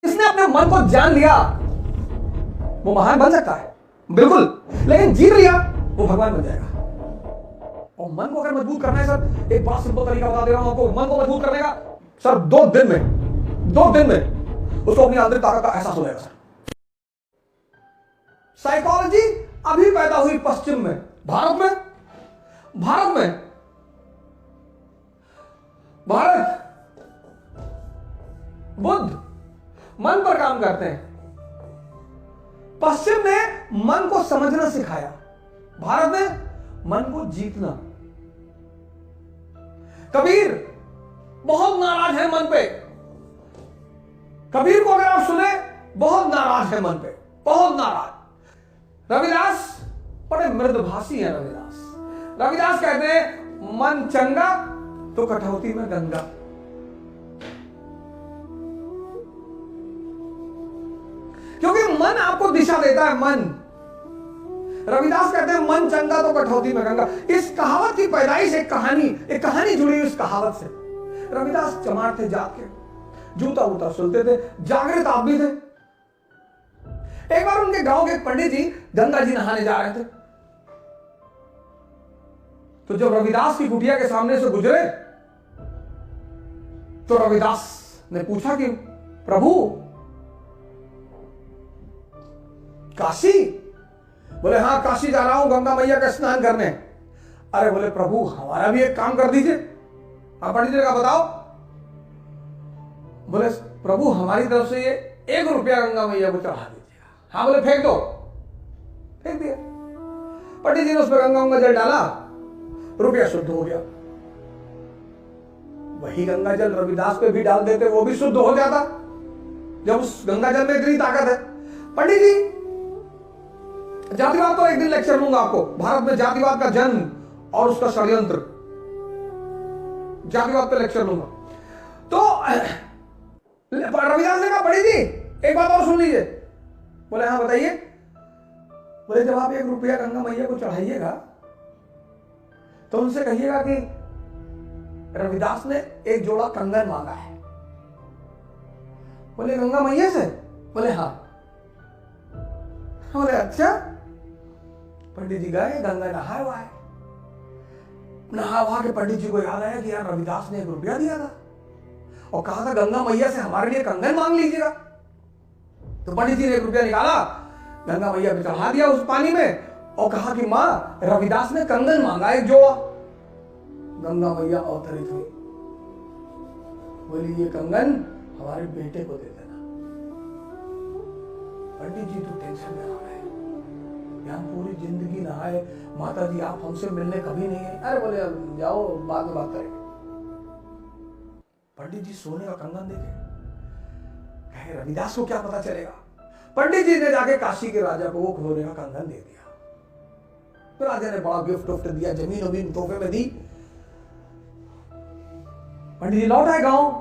जिसने अपने मन को जान लिया वो महान बन सकता है, बिल्कुल, लेकिन जीत लिया वो भगवान बन जाएगा। और मन को अगर मजबूत करना है सर, एक बहुत सिंपल तरीका बता दे रहा हूं आपको। मन को मजबूत करने का सर 2 दिन में उसको अपनी आंतरिक ताकत का एहसास हो जाएगा सर। साइकोलॉजी अभी पैदा हुई पश्चिम में, भारत बुद्ध मन पर काम करते हैं। पश्चिम ने मन को समझना सिखाया, भारत ने मन को जीतना। कबीर बहुत नाराज है मन पे। कबीर को अगर आप सुने, बहुत नाराज है मन पे, बहुत नाराज। रविदास बड़े मृदभाषी है। रविदास कहते हैं मन चंगा तो कठौती में गंगा। क्योंकि मन आपको दिशा देता है। मन, रविदास कहते हैं मन चंगा तो कठौती में गंगा। इस कहावत की पैदाइश एक कहानी जुड़ी हुई इस कहावत से। रविदास चमार थे, जाग के जूता उता सुलते थे, जागृत आदमी थे। एक बार उनके गांव के पंडित जी गंगा जी नहाने जा रहे थे। तो जब रविदास की कुटिया के सामने से गुजरे तो रविदास ने पूछा कि प्रभु काशी? बोले हाँ, काशी जा रहा हूं गंगा मैया का स्नान करने। अरे बोले प्रभु हमारा भी एक काम कर दीजिए। आप पंडित जी का बताओ। बोले प्रभु हमारी तरफ से ये 1 रुपया गंगा मैया को चढ़ा दीजिएगा। हाँ बोले फेंक दो। फेंक दिया। पंडित जी ने उस पर गंगा जल डाला, रुपया शुद्ध हो गया। वही गंगा जल रविदास पे भी डाल देते, वो भी शुद्ध हो जाता, जब उस गंगा जल में इतनी ताकत है। पंडित जी, जातिवाद तो एक दिन लेक्चर लूंगा आपको, भारत में जातिवाद का जन्म और उसका षड्यंत्र, जातिवाद पे लेक्चर लूंगा। तो रविदास ने कहा पंडित जी एक बात और सुन लीजिए। बोले हाँ बताइए। बोले जब आप 1 रुपया गंगा मैया को चढ़ाइएगा तो उनसे कहिएगा कि रविदास ने एक जोड़ा कंगन मांगा है। बोले गंगा मैया से? बोले हाँ। बोले अच्छा। पंडित जी गए, गंगा नहा हुआ है। नहा वहा के पंडित जी को याद आया कि यार रविदास ने 1 रुपया दिया था और कहा था गंगा मैया से हमारे लिए कंगन मांग लीजिएगा। तो पंडित जी ने 1 रुपया निकाला, गंगा मैया पे चढ़ा दिया उस पानी में और कहा कि मां रविदास ने कंगन मांगा एक जोड़ा। गंगा मैया अवतरित हुई, बोली ये कंगन हमारे बेटे को दे देना। पंडित जी तो टेंशन में आ गए, यहाँ पूरी जिंदगी नहाए, माता जी आप हमसे मिलने कभी नहीं है। अरे बोले जाओ बाद में बात करेंगे। पंडित जी सोने का कंगन देखे, कहे रविदास को क्या पता चलेगा। पंडित जी ने जाके काशी के राजा को वो सोने का कंगन दे दिया। तो राजा ने बड़ा गिफ्ट उफ्ट दिया, जमीन वमीन तोहफे में दी। पंडित जी लौट आए गांव।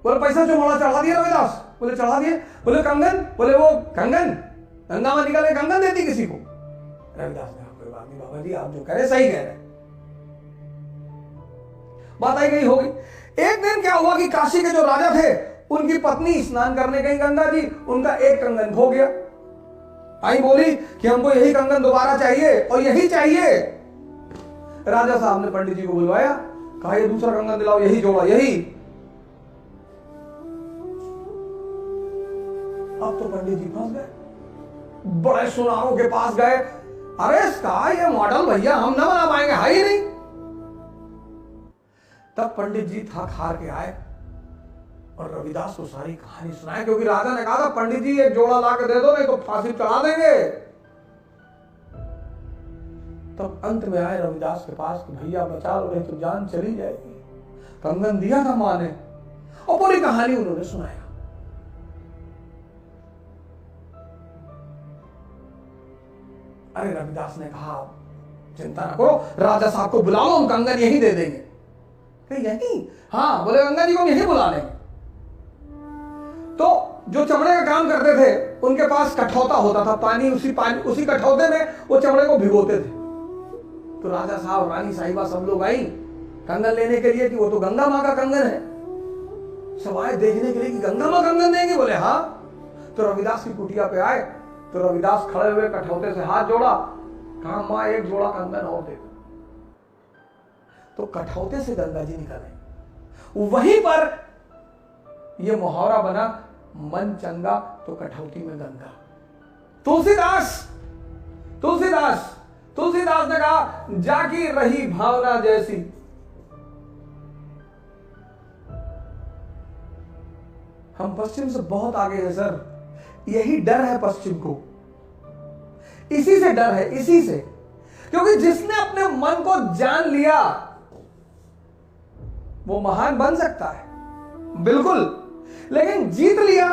बोले पैसा जो मोड़ा चढ़ा दिया रविदास? बोले चढ़ा दिए। बोले कंगन? बोले वो कंगन गंगा में निकाले कंगन देती किसी को? रविदास ने कोई बात नहीं बाबा जी, आप जो कह रहे सही कह रहे। बात आई गई होगी। एक दिन क्या हुआ कि काशी के जो राजा थे उनकी पत्नी स्नान करने गई गंगा जी, उनका एक कंगन खो गया। आई बोली कि हमको यही कंगन दोबारा चाहिए और यही चाहिए। राजा साहब ने पंडित जी को बुलवाया, कहा ये दूसरा कंगन दिलाओ, यही जोड़ा, यही। अब तो पंडित जी फंस गए, बड़े सुनारों के पास गए। अरे इसका ये मॉडल भैया हम ना बना पाएंगे, है ही नहीं। तब पंडित जी थक हार के आए और रविदास को सारी कहानी सुनाई, क्योंकि राजा ने कहा था पंडित जी एक जोड़ा ला के दे दो नहीं तो फांसी चढ़ा देंगे। तब अंत में आए रविदास के पास कि भैया बचा लो नहीं तो जान चली जाएगी। कंगन दिया था मां ने और पूरी कहानी उन्होंने सुनाया। अरे रविदास ने कहा चिंता ना करो, राजा साहब को बुला लो, हम कंगन यही दे देंगे। यही? हाँ। बोले गंगा जी को हम यही बुला लेंगे। तो जो चमड़े का काम करते थे उनके पास कठौता होता था, उसी कठौते में वो चमड़े को भिगोते थे। तो राजा साहब, रानी साहिबा सब लोग आई कंगन लेने के लिए कि वो तो गंगा मां का कंगन है। सब आए देखने के लिए कि गंगा मां कंगन देंगे। बोले हाँ। तो रविदास की कुटिया पे आए तो रविदास खड़े हुए कठौते से हाथ जोड़ा, कहा मां एक जोड़ा कंगन और दे दो। तो कठौते से गंगा जी निकले। वहीं पर यह मुहावरा बना, मन चंगा तो कठौती में गंगा। तुलसीदास ने कहा जाकी रही भावना जैसी। हम पश्चिम से बहुत आगे हैं सर, यही डर है पश्चिम को, इसी से डर है, इसी से, क्योंकि जिसने अपने मन को जान लिया वो महान बन सकता है बिल्कुल, लेकिन जीत लिया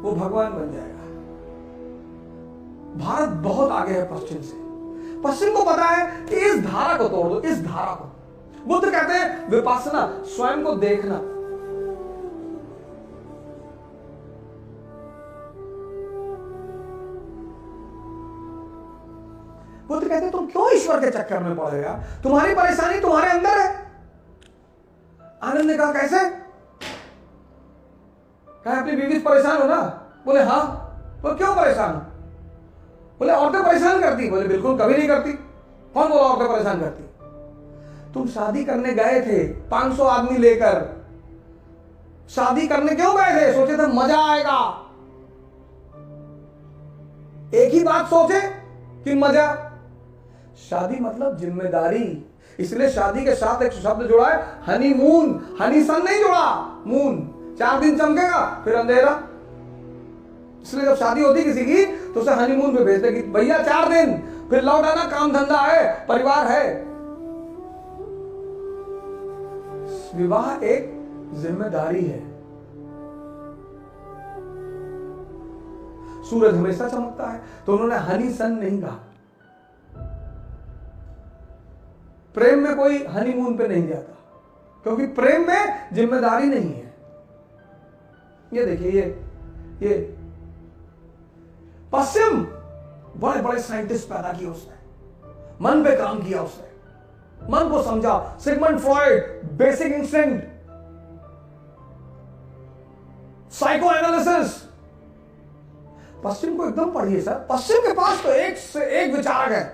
वो भगवान बन जाएगा। भारत बहुत आगे है पश्चिम से। पश्चिम को पता है कि इस धारा को तोड़ दो, इस धारा को। बुद्ध कहते हैं विपश्यना, स्वयं को देखना। बुद्ध कहते हैं तुम क्यों ईश्वर के चक्कर में पड़ेगा, तुम्हारी परेशानी तुम्हारे अंदर है। आनंद ने कहा कैसे? कहा अपनी बीवी से परेशान हो ना? बोले हाँ। तो क्यों परेशान हो? बोले औरतें परेशान करती। बोले बिल्कुल कभी नहीं करती। कौन बोला औरतें परेशान करती? तुम शादी करने गए थे 500 आदमी लेकर, शादी करने क्यों गए थे? सोचे थे मजा आएगा, एक ही बात सोचे कि मजा। शादी मतलब जिम्मेदारी, इसलिए शादी के साथ एक शब्द जुड़ा है हनीमून। हनी सन नहीं जुड़ा, मून। 4 दिन चमकेगा फिर अंधेरा, इसलिए जब शादी होती किसी की तो उसे हनीमून पे भेजते कि भैया 4 दिन, फिर लौट आना, काम धंधा है, परिवार है। विवाह एक जिम्मेदारी है। सूरज हमेशा चमकता है, तो उन्होंने हनी सन नहीं कहा। प्रेम में कोई हनीमून पे नहीं जाता, क्योंकि प्रेम में जिम्मेदारी नहीं है। ये देखिए, ये पश्चिम बड़े बड़े साइंटिस्ट पैदा किए उसने, मन पे काम किया उसने, मन को समझा। Sigmund Freud, basic instinct, psychoanalysis. पश्चिम को एकदम पढ़िए सर, पश्चिम के पास तो एक से एक विचारक है।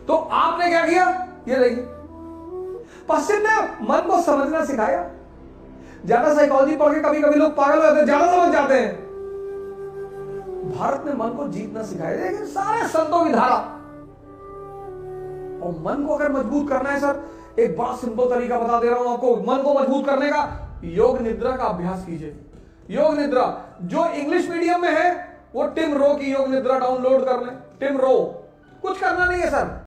तो आपने क्या किया? ये देखिए, पश्चिम ने मन को समझना सिखाया। ज्यादा साइकोलॉजी पढ़ के कभी कभी लोग पागल हो जाते हैं, ज्यादा समझ जाते हैं। भारत ने मन को जीतना सिखाया। देखिए सारे संतों की धारा। और मन को अगर मजबूत करना है सर, एक बड़ा सिंपल तरीका बता दे रहा हूं आपको मन को मजबूत करने का। योग निद्रा का अभ्यास कीजिए। योग निद्रा जो इंग्लिश मीडियम में है वो टिम रो की योग निद्रा डाउनलोड कर लें। टिम रो, कुछ करना नहीं है सर,